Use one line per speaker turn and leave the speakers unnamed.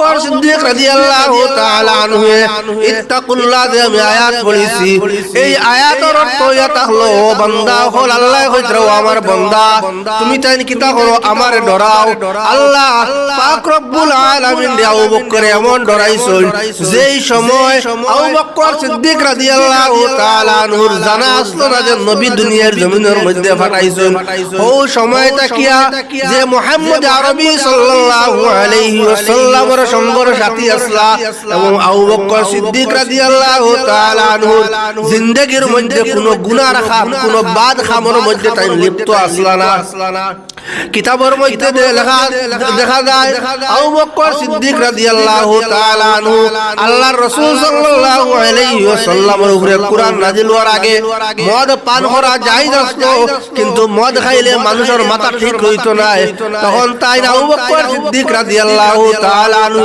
বকর সিদ্দিক রাদিয়াল্লাহু তাআলা আনহু ইত্তাকুল্লাহ যে আমি আয়াত পড়েছি, এই আয়াতের অর্থ এটা হলো, ও বান্দা হল আল্লাহ কইরা, ও আমার বান্দা তুমি তাই কিতা করো, আমারে ডরাও। আল্লাহ পাক রব্বুল আলামিন আবু বকর এমন ডরাইছেন যেই সময় আবু বকর সিদ্দিক রাদিয়াল্লাহু তাআলা আনহুর জানা আসলো না যে নবী দুনিয়ার জমিনের মধ্যে পাঠাইছেন। ও সময় তাকিয়া যে মুহাম্মদ আরবি সাল্লাল্লাহু আলাইহি ওয়াসাল্লামের সঙ্গের সাথী আসলা এবং আবু বকর সিদ্দিক রাদিয়াল্লাহু তাআলা আনহুর জিন্দেগীর মধ্যে কোনো গুনাহ খাম, কোনো বাদ খামের মধ্যে তাই লিপ্ত আসলা না। কিতাবের মধ্যে দেখা যায় আবু বকর সিদ্দিক রাদিয়াল্লাহু তাআলা আনহু আল্লাহর রাসূল সাল্লাল্লাহু আলাইহি ওয়াসাল্লামের উপরে কুরআন নাযিল হওয়ার আগে মদ পান করা জায়েজ ছিল, কিন্তু মদ খাইলে মানুষের মাথা ঠিক হইতো না। তখন তাই আবু বকর সিদ্দিক রাদিয়াল্লাহু তাআলা আনহু